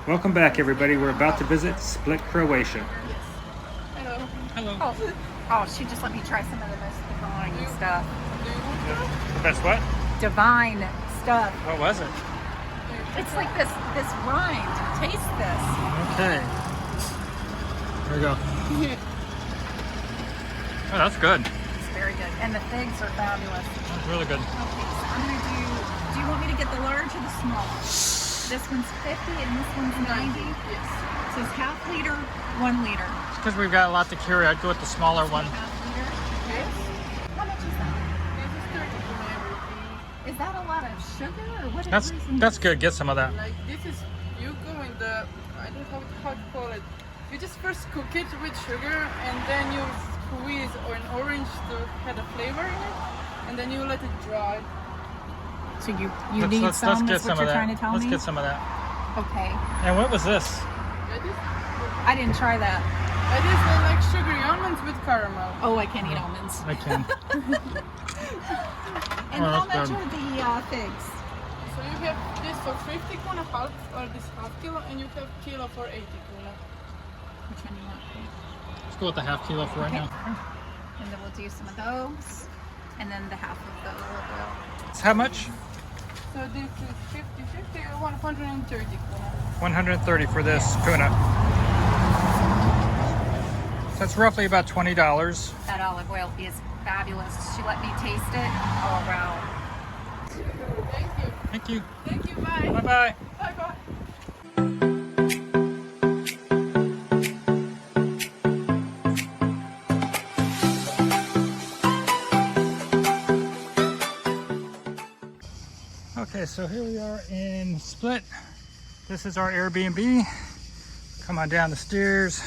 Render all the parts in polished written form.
Welcome back, everybody. We're about to visit Split Croatia. Hello. Hello. Oh, she just let me try some of the most divine stuff. The best what? Divine stuff. What was it? It's like this rind. Taste this. Okay. Here we go. Oh, that's good. It's very good. And the figs are fabulous. That's really good. Okay, so I'm going to do you want me to get the large or the small? This one's 50 and this one's 90? Yes. So it's half liter, 1 liter. Because we've got a lot to carry, I'd go with the smaller one. Half liter. Okay. How much is that? This is 30 from everything. Is that a lot of sugar or what? That's good. Get some of that. Like this is, you go in the, I don't know how to call it. You just first cook it with sugar and then you squeeze an orange to have a flavor in it. And then you let it dry. So you need some, that's what you're trying to tell me? Let's get some of that. Okay. And what was this? That is, I didn't try that. that is like sugary almonds with caramel. Oh, I can't eat almonds. I can. And Oh, how that's much good. are the figs? So you have this for 50 kuna half or this half kilo and you have kilo for 80 kuna. Which one do you want? Let's go with the half kilo for right Okay. now. And then we'll do some of those. And then the half of the olive oil. It's how much? So this is 50, 130 kuna. 130 for this tuna. So that's roughly about $20. That olive oil is fabulous. She let me taste it. Oh, wow. Thank you. Thank you. Thank you, bye. Bye-bye. Bye bye. Okay, so here we are in Split. This is our Airbnb. Come on down the stairs.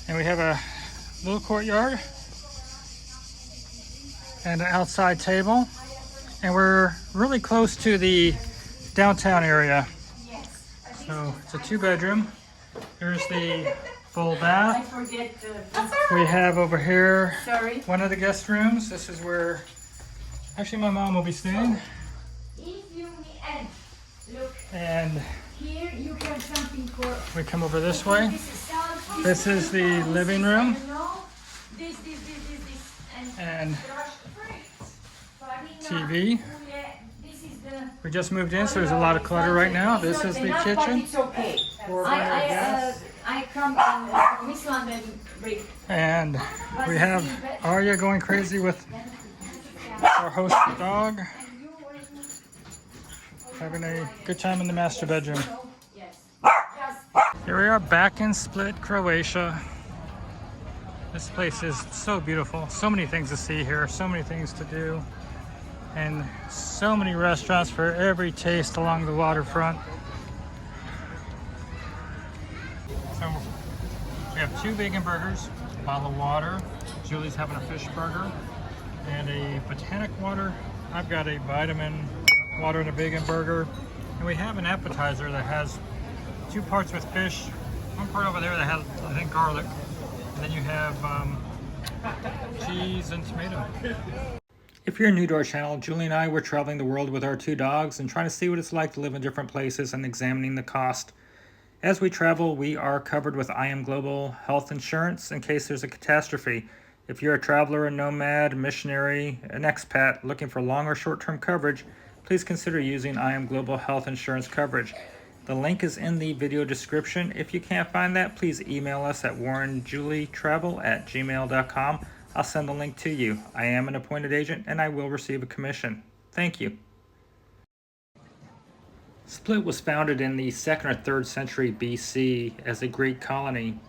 And we have a little courtyard and an outside table. And we're really close to the downtown area. So it's a 2-bedroom. Here's the full bath. We have over here one of the guest rooms. This is where actually my mom will be staying. And Here you have something for we come over this way. this This is the living room. This, And Farina, TV. This is the We just moved in, so there's a lot of clutter right now. This is the enough, but kitchen. it's okay. 400 gas. I come from Island and break. And we have Arya going crazy with our host dog, having a good time in the master bedroom. Yes. Here we are back in Split, Croatia. This place is so beautiful. So many things to see here, so many things to do, and so many restaurants for every taste along the waterfront. So we have 2 vegan burgers, a bottle of water. Julie's having a fish burger, and a botanic water. I've got a vitamin water and a vegan burger. And we have an appetizer that has 2 parts with fish, 1 part over there that has, I think, garlic. And then you have cheese and tomato. If you're new to our channel, Julie and I were traveling the world with our 2 dogs and trying to see what it's like to live in different places and examining the cost. As we travel, we are covered with IMGlobal health insurance in case there's a catastrophe. If you're a traveler, a nomad, a missionary, an expat looking for long or short-term coverage, please consider using IMGlobal health insurance coverage. The link is in the video description. If you can't find that, please email us at warrenjulietravel@gmail.com. I'll send the link to you. I am an appointed agent and I will receive a commission. Thank you. Split was founded in the 2nd or 3rd century BC as a Greek colony.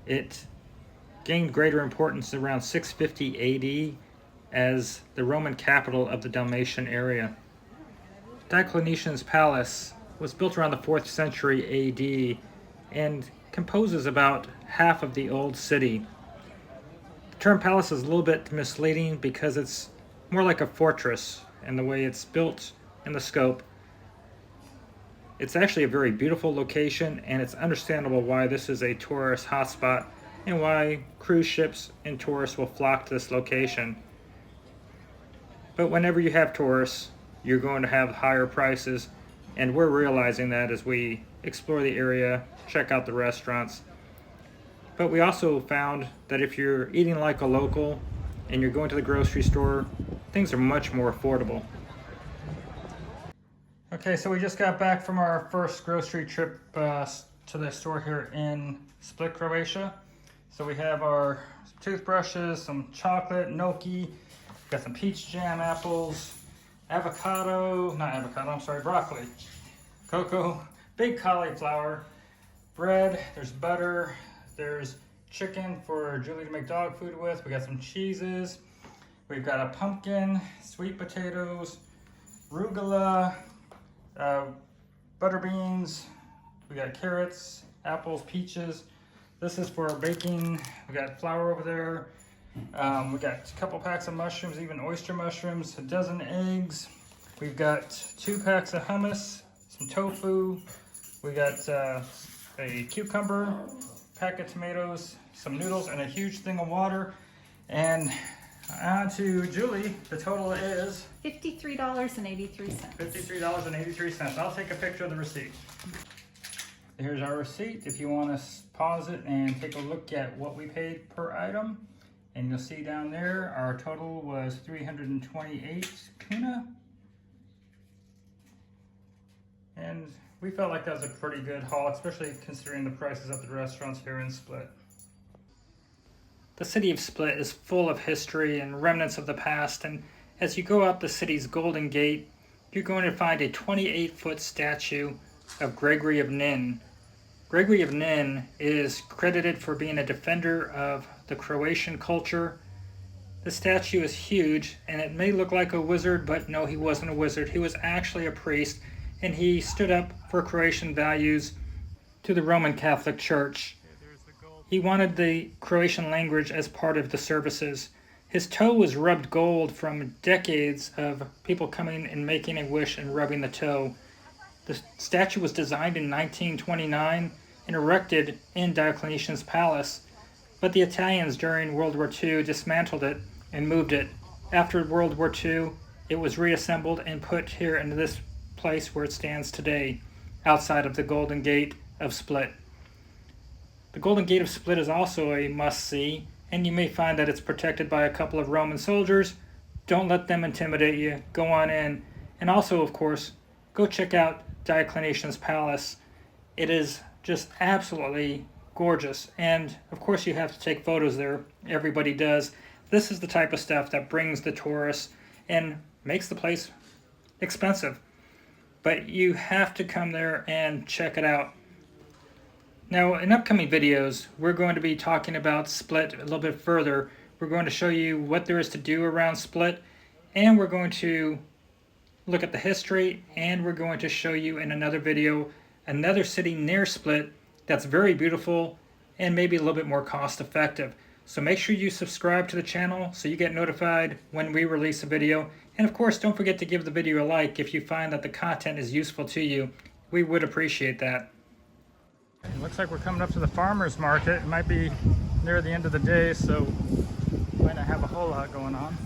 It gained greater importance around 650 AD as the Roman capital of the Dalmatian area. Diclonician's palace was built around the 4th century AD and composes about half of the old city. The term palace is a little bit misleading because it's more like a fortress in the way it's built and the scope. It's actually a very beautiful location, and it's understandable why this is a tourist hotspot and why cruise ships and tourists will flock to this location. But whenever you have tourists, you're going to have higher prices And we're realizing that as we explore the area, check out the restaurants. But we also found that if you're eating like a local and you're going to the grocery store, things are much more affordable. Okay, so we just got back from our first grocery trip to the store here in Split, Croatia. So we have our toothbrushes, some chocolate, gnocchi, got some peach jam apples, broccoli, cocoa, big cauliflower, bread, there's butter, there's chicken for Julie to make dog food with, we got some cheeses, we've got a pumpkin, sweet potatoes, arugula, butter beans, we got carrots, apples, peaches. This is for baking. We got flour over there. We got a couple packs of mushrooms, even oyster mushrooms, a dozen eggs. We've got 2 packs of hummus, some tofu. We got a cucumber, pack of tomatoes, some noodles, and a huge thing of water. And on to Julie, the total is $53.83. $53.83. I'll take a picture of the receipt. Here's our receipt. If you want to pause it and take a look at what we paid per item, and you'll see down there our total was 328 kuna. And we felt like that was a pretty good haul, especially considering the prices of the restaurants here in Split. The city of Split is full of history and remnants of the past, and as you go up the city's Golden Gate, you're going to find a 28-foot statue of Gregory of Nin. Gregory of Nin is credited for being a defender of the Croatian culture. The statue is huge, and it may look like a wizard, but no, he wasn't a wizard. He was actually a priest, and he stood up for Croatian values to the Roman Catholic Church. He wanted the Croatian language as part of the services. His toe was rubbed gold from decades of people coming and making a wish and rubbing the toe. The statue was designed in 1929 and erected in Diocletian's palace, but the Italians during World War II dismantled it and moved it. After World War II, it was reassembled and put here into this place where it stands today, outside of the Golden Gate of Split. The Golden Gate of Split is also a must-see, and you may find that it's protected by a couple of Roman soldiers. Don't let them intimidate you. Go on in. And also, of course, go check out Diclonician's palace. It is just absolutely gorgeous, and of course you have to take photos there. Everybody does. This is the type of stuff that brings the tourists and makes the place expensive, but you have to come there and check it out. Now, in upcoming videos, we're going to be talking about Split a little bit further. We're going to show you what there is to do around Split, and we're going to look at the history, and we're going to show you in another video another city near Split that's very beautiful and maybe a little bit more cost effective. So make sure you subscribe to the channel so you get notified when we release a video. And of course, don't forget to give the video a like if you find that the content is useful to you. We would appreciate that. It looks like we're coming up to the farmer's market. It might be near the end of the day, so might not have a whole lot going on.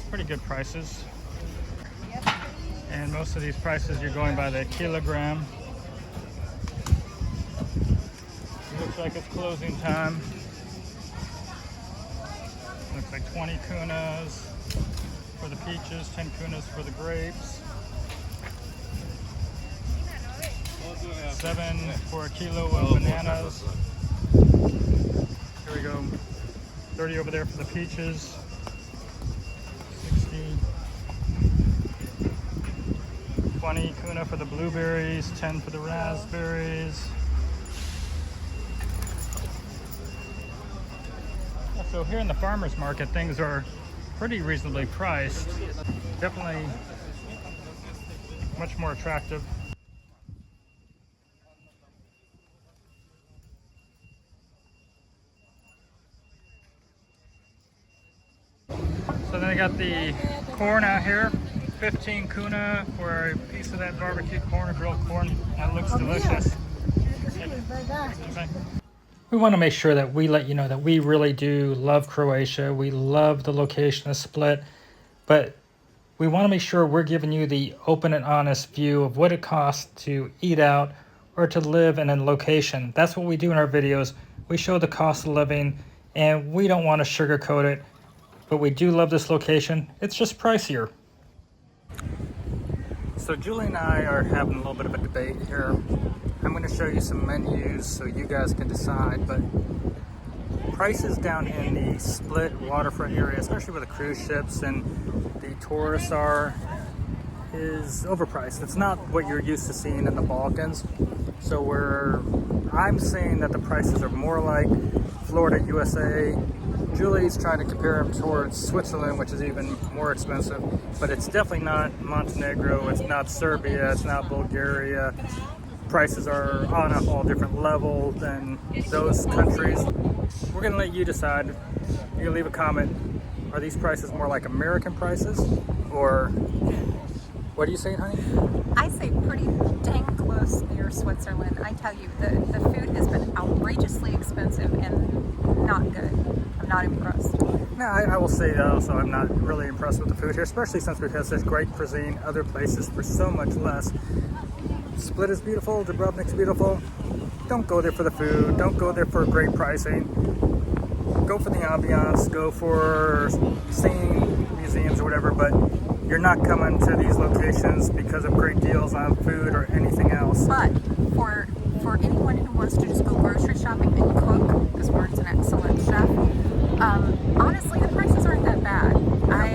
Pretty good prices, and most of these prices you're going by the kilogram. It looks like it's closing time. Looks like 20 kunas for the peaches, 10 kunas for the grapes, 7 for a kilo of bananas. Here we go, 30 over there for the peaches. 20 kuna for the blueberries, 10 for the raspberries. So here in the farmer's market, things are pretty reasonably priced. Definitely much more attractive. So then I got the corn out here. 15 kuna for a piece of that barbecued corn or grilled corn. That looks delicious. We want to make sure that we let you know that we really do love Croatia. We love the location of Split, but we want to make sure we're giving you the open and honest view of what it costs to eat out or to live in a location. That's what we do in our videos. We show the cost of living, and we don't want to sugarcoat it, but we do love this location. It's just pricier. So Julie and I are having a little bit of a debate here. I'm going to show you some menus so you guys can decide, but prices down in the Split waterfront area, especially where the cruise ships and the tourists are, is overpriced. It's not what you're used to seeing in the Balkans. So I'm saying that the prices are more like Florida, USA. Julie's trying to compare them towards Switzerland, which is even more expensive, but it's definitely not Montenegro, it's not Serbia, it's not Bulgaria. Prices are on a whole different level than those countries. We're gonna let you decide. You leave a comment. Are these prices more like American prices, or what are you saying, honey? I say pretty dang close near Switzerland. I tell you, the food has been outrageously expensive and not good. I'm not impressed. No, I will say that also. I'm not really impressed with the food here, especially since we've had such great cuisine other places for so much less. Split is beautiful, Dubrovnik's beautiful. Don't go there for the food, don't go there for great pricing. Go for the ambiance, go for seeing museums or whatever, but you're not coming to these locations because of great deals on food or anything else. But for anyone who wants to just go grocery shopping and cook, because Mark's an excellent chef, honestly, the prices aren't that bad.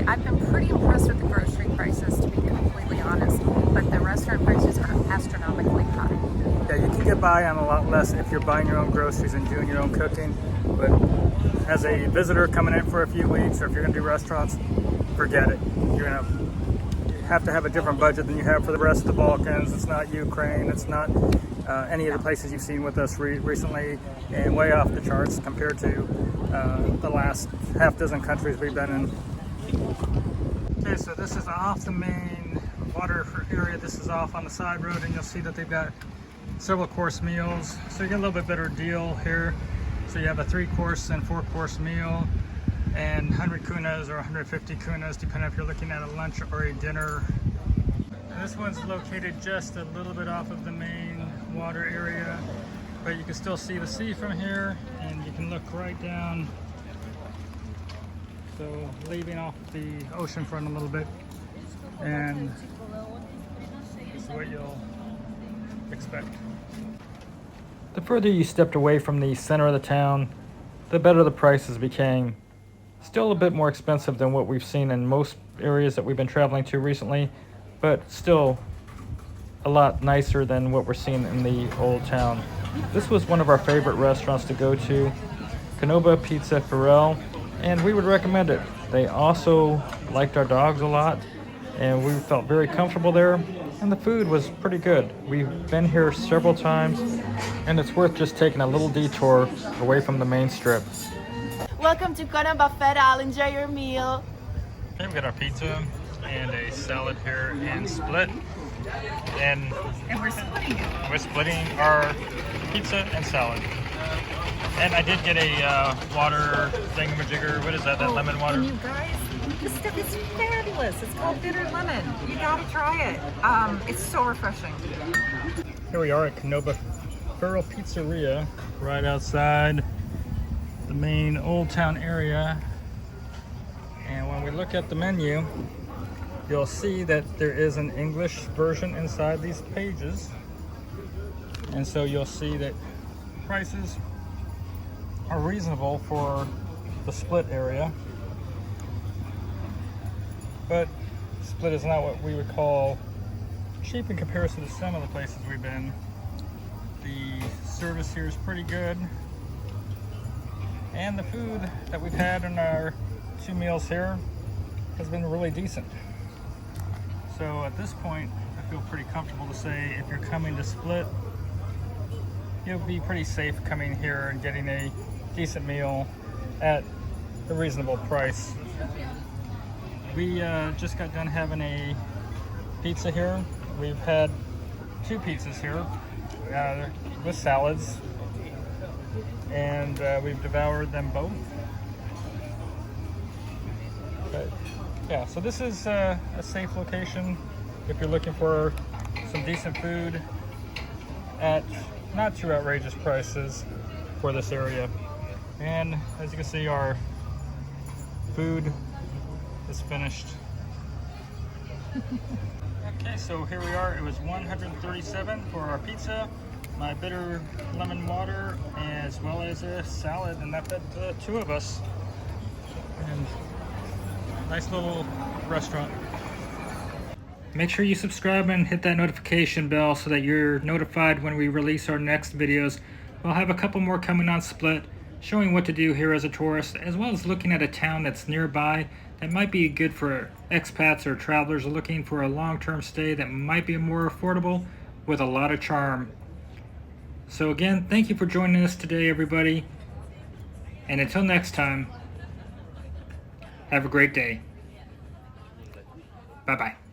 I've been pretty impressed with the grocery prices, to be completely honest, but the restaurant prices are astronomically high. Yeah, you can get by on a lot less if you're buying your own groceries and doing your own cooking, but as a visitor coming in for a few weeks, or if you're going to do restaurants, forget it. You're going to have to have a different budget than you have for the rest of the Balkans. It's not Ukraine, it's not any of the places you've seen with us recently, and way off the charts compared to the last half dozen countries we've been in. Okay, so this is off the main water area. This is off on the side road, and you'll see that they've got several course meals. So you get a little bit better deal here. So you have a 3-course and 4-course meal, and 100 kunas or 150 kunas, depending if you're looking at a lunch or a dinner. And this one's located just a little bit off of the main water area, but you can still see the sea from here, and you can look right down. So leaving off the ocean front a little bit, and this is what you'll expect. The further you stepped away from the center of the town, the better the prices became. Still a bit more expensive than what we've seen in most areas that we've been traveling to recently, but still a lot nicer than what we're seeing in the old town. This was one of our favorite restaurants to go to, Kenoba Pizza Farel, and we would recommend it. They also liked our dogs a lot, and we felt very comfortable there, and the food was pretty good. We've been here several times, and it's worth just taking a little detour away from the main strip. Welcome to Kenoba Federal. Enjoy your meal. Okay, we got our pizza and a salad here in Split, and we're splitting it. we're splitting our pizza and salad. And I did get a water thingamajigger. What is that? That lemon water? And you guys, this stuff is fabulous. It's called bitter lemon. You gotta try it. It's so refreshing. Here we are at Kenoba Feral Pizzeria, right outside the main Old Town area. And when we look at the menu, you'll see that there is an English version inside these pages. And so you'll see that prices are reasonable for the Split area. But Split is not what we would call cheap in comparison to some of the places we've been. The service here is pretty good, and the food that we've had in our 2 meals here has been really decent. So at this point, I feel pretty comfortable to say if you're coming to Split, you'll be pretty safe coming here and getting a decent meal at a reasonable price. We just got done having a pizza here. We've had 2 pizzas here with salads. and we've devoured them both. But yeah, so this is a safe location if you're looking for some decent food at not too outrageous prices for this area. And as you can see, our food is finished. Okay, so here we are. It was $137 for our pizza, my bitter lemon water, as well as a salad, and that fed the two of us. And nice little restaurant. Make sure you subscribe and hit that notification bell so that you're notified when we release our next videos. We'll have a couple more coming on Split, showing what to do here as a tourist, as well as looking at a town that's nearby that might be good for expats or travelers looking for a long-term stay that might be more affordable with a lot of charm. So again, thank you for joining us today, everybody. And until next time, have a great day. Bye-bye.